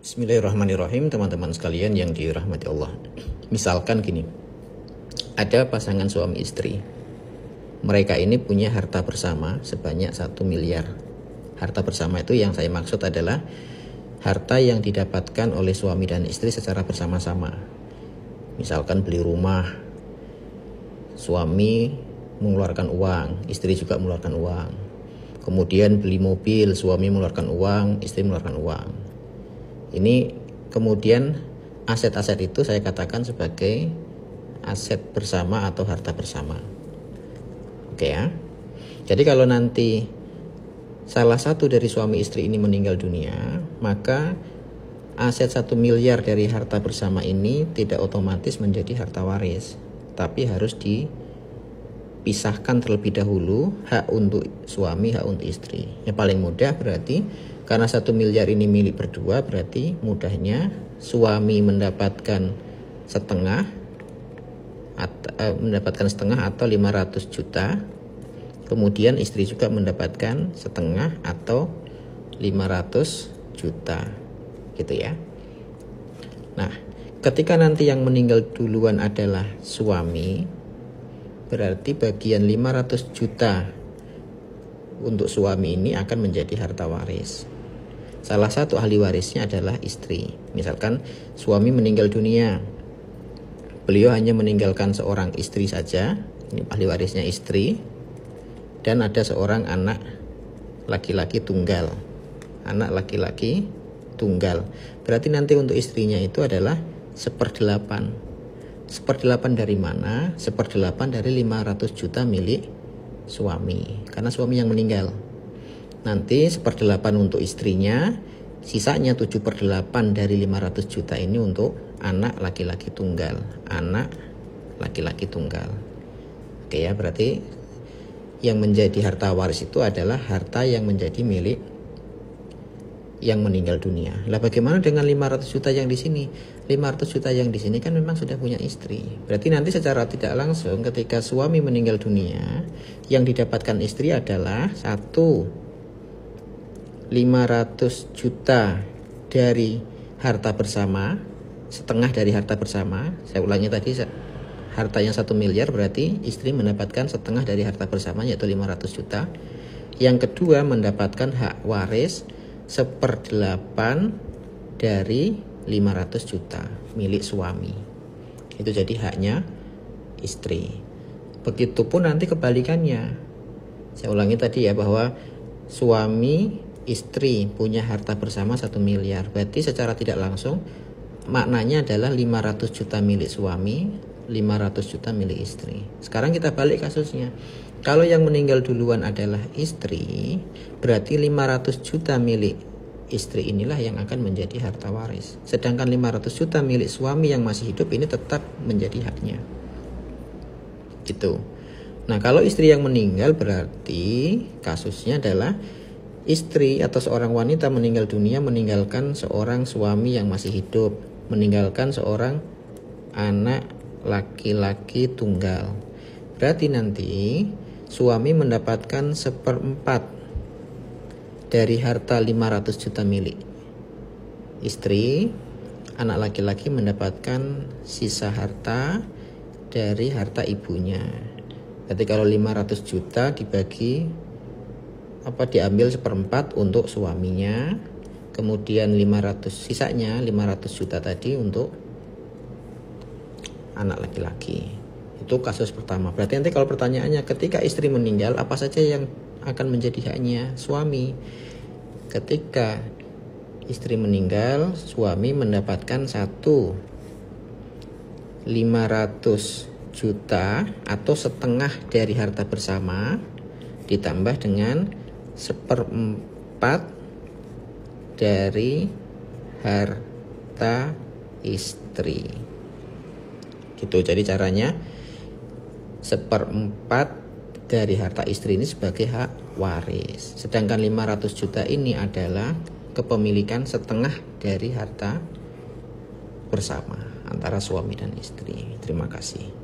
Bismillahirrahmanirrahim, teman-teman sekalian yang dirahmati Allah. Misalkan gini, ada pasangan suami istri. Mereka ini punya harta bersama sebanyak 1 miliar. Harta bersama itu yang saya maksud adalah harta yang didapatkan oleh suami dan istri secara bersama-sama. Misalkan beli rumah, suami mengeluarkan uang, istri juga mengeluarkan uang. Kemudian beli mobil, suami mengeluarkan uang, istri mengeluarkan uang. Ini kemudian aset-aset itu saya katakan sebagai aset bersama atau harta bersama. Oke ya. Jadi kalau nanti salah satu dari suami istri ini meninggal dunia, maka aset 1 miliar dari harta bersama ini tidak otomatis menjadi harta waris, tapi harus dipisahkan terlebih dahulu, hak untuk suami, hak untuk istri. Yang paling mudah berarti karena 1 miliar ini milik berdua, berarti mudahnya suami mendapatkan setengah atau 500 juta. Kemudian istri juga mendapatkan setengah atau 500 juta. Gitu ya. Nah, ketika nanti yang meninggal duluan adalah suami, berarti bagian 500 juta untuk suami ini akan menjadi harta waris. Salah satu ahli warisnya adalah istri. Misalkan suami meninggal dunia, beliau hanya meninggalkan seorang istri saja, ini ahli warisnya istri, dan ada seorang anak laki-laki tunggal. Anak laki-laki tunggal. Berarti nanti untuk istrinya itu adalah 1/8. 1/8 dari mana? 1/8 dari 500 juta milik suami, karena suami yang meninggal. Nanti 1/8 untuk istrinya, sisanya 7/8 dari 500 juta ini untuk anak laki-laki tunggal. Anak laki-laki tunggal. Oke ya, berarti yang menjadi harta waris itu adalah harta yang menjadi milik yang meninggal dunia. Lah bagaimana dengan 500 juta yang di sini? 500 juta yang di sini kan memang sudah punya istri. Berarti nanti secara tidak langsung ketika suami meninggal dunia, yang didapatkan istri adalah 500 juta dari harta bersama, setengah dari harta bersama. Saya ulangi tadi, harta yang 1 miliar berarti istri mendapatkan setengah dari harta bersama, yaitu 500 juta. Yang kedua mendapatkan hak waris 1/8 dari 500 juta milik suami. Itu jadi haknya istri. Begitupun nanti kebalikannya. Saya ulangi tadi ya, bahwa suami istri punya harta bersama 1 miliar. Berarti secara tidak langsung maknanya adalah 500 juta milik suami, 500 juta milik istri. Sekarang kita balik kasusnya. Kalau yang meninggal duluan adalah istri, berarti 500 juta milik istri inilah yang akan menjadi harta waris. Sedangkan 500 juta milik suami yang masih hidup ini tetap menjadi haknya. Gitu. Nah, kalau istri yang meninggal berarti kasusnya adalah istri atau seorang wanita meninggal dunia meninggalkan seorang suami yang masih hidup, meninggalkan seorang anak laki-laki tunggal. Berarti nanti suami mendapatkan 1/4 dari harta 500 juta milik istri, anak laki-laki mendapatkan sisa harta dari harta ibunya. Berarti kalau 500 juta diambil 1/4 untuk suaminya, kemudian 500 juta tadi untuk anak laki-laki. Itu kasus pertama. Berarti nanti kalau pertanyaannya ketika istri meninggal, apa saja yang akan menjadi haknya suami? Ketika istri meninggal, suami mendapatkan 500 juta atau setengah dari harta bersama ditambah dengan 1/4 dari harta istri. Gitu. Jadi caranya 1/4 dari harta istri ini sebagai hak waris. Sedangkan 500 juta ini adalah kepemilikan setengah dari harta bersama antara suami dan istri. Terima kasih.